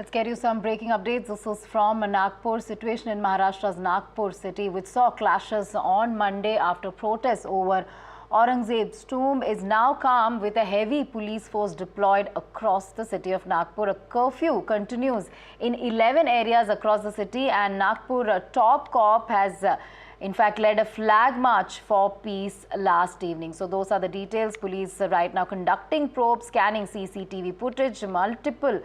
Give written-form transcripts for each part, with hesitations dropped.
Let's get you some breaking updates. This is from Nagpur. Situation in Maharashtra's Nagpur city, which saw clashes on Monday after protests over Aurangzeb's tomb, is now calm with a heavy police force deployed across the city of Nagpur. A curfew continues in 11 areas across the city, and Nagpur top cop has in fact led a flag march for peace last evening. So those are the details. Police right now conducting probes, scanning CCTV footage. Multiple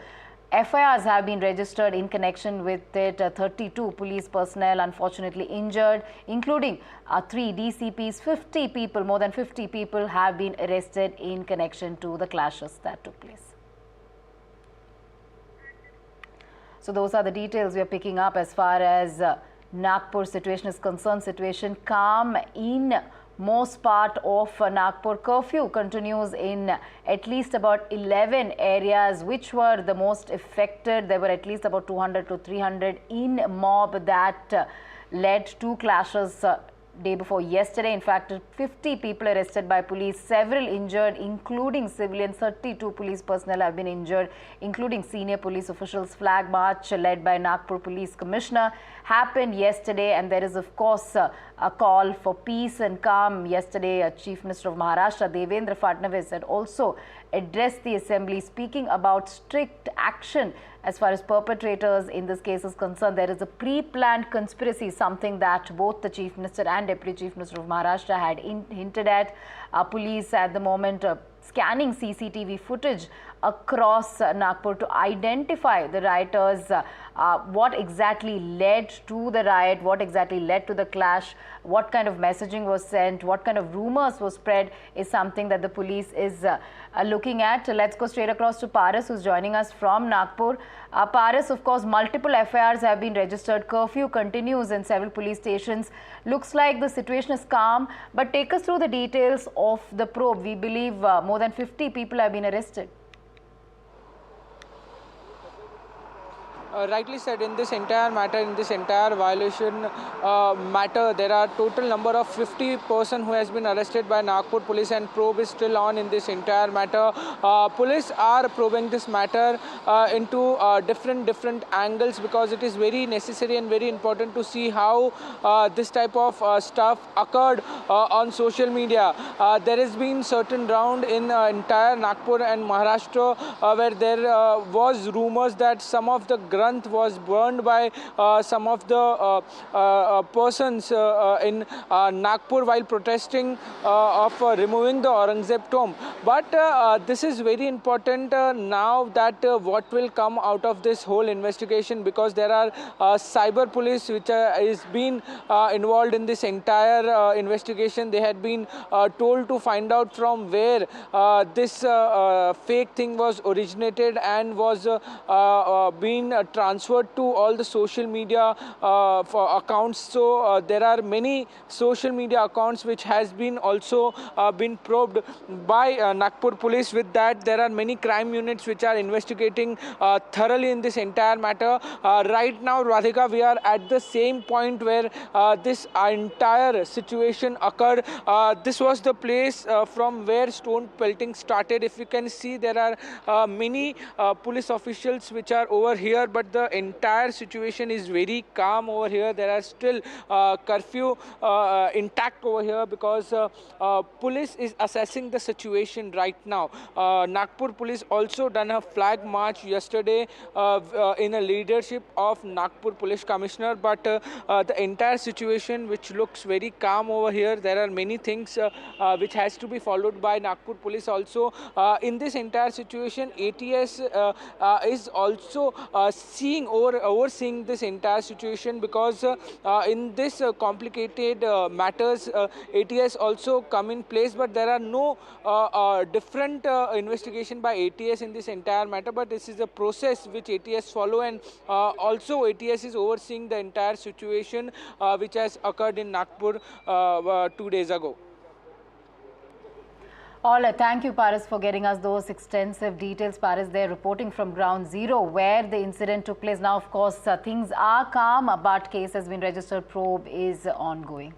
FIRs have been registered in connection with it. 32 police personnel unfortunately injured, including 3 DCPs. 50 people, more than 50 people have been arrested in connection to the clashes that took place. So those are the details we are picking up as far as Nagpur situation is concerned. Situation calm in most part of Nagpur. Curfew continues in at least about 11 areas which were the most affected. There were at least about 200 to 300 in mob that led to clashes day before yesterday. In fact, 50 people arrested by police, several injured, including civilians. 32 police personnel have been injured, including senior police officials. Flag march led by Nagpur Police Commissioner happened yesterday, and there is of course a call for peace and calm. Yesterday, Chief Minister of Maharashtra, Devendra Fadnavis, had also addressed the assembly, speaking about strict action as far as perpetrators in this case is concerned. There is a pre-planned conspiracy, something that both the Chief Minister and Deputy Chief Minister of Maharashtra had hinted at. Police at the moment scanning CCTV footage across Nagpur to identify the rioters, what exactly led to the riot, what exactly led to the clash, what kind of messaging was sent, what kind of rumors were spread is something that the police is looking at. Let's go straight across to Paras, who's joining us from Nagpur. Paras, of course, multiple FIRs have been registered. Curfew continues in several police stations. Looks like the situation is calm, but take us through the details of the probe. We believe more than 50 people have been arrested. Rightly said, in this entire matter, in this entire violation matter, there are total number of 50 person who has been arrested by Nagpur police, and probe is still on in this entire matter. Police are probing this matter into different angles, because it is very necessary and very important to see how this type of stuff occurred on social media. There has been certain round in entire Nagpur and Maharashtra where there was rumors that some of the was burned by some of the persons in Nagpur while protesting of removing the Aurangzeb tomb. But this is very important now that what will come out of this whole investigation, because there are cyber police which is been involved in this entire investigation. They had been told to find out from where this fake thing was originated and was being transferred to all the social media accounts. So there are many social media accounts which has been also been probed by Nagpur police. With that, there are many crime units which are investigating thoroughly in this entire matter. Right now, Radhika, we are at the same point where this entire situation occurred. This was the place from where stone pelting started. If you can see, there are many police officials which are over here, but the entire situation is very calm over here. There are still curfew intact over here, because police is assessing the situation right now. Nagpur police also done a flag march yesterday in a leadership of Nagpur Police Commissioner, but the entire situation which looks very calm over here. There are many things which has to be followed by Nagpur police also. In this entire situation, ATS is also overseeing this entire situation, because in this complicated matters, ATS also come in place, but there are no different investigation by ATS in this entire matter. But this is a process which ATS follow, and also ATS is overseeing the entire situation which has occurred in Nagpur 2 days ago. All right, thank you, Paras, for getting us those extensive details. Paras there reporting from ground zero where the incident took place. Now, of course, things are calm, but case has been registered. Probe is ongoing.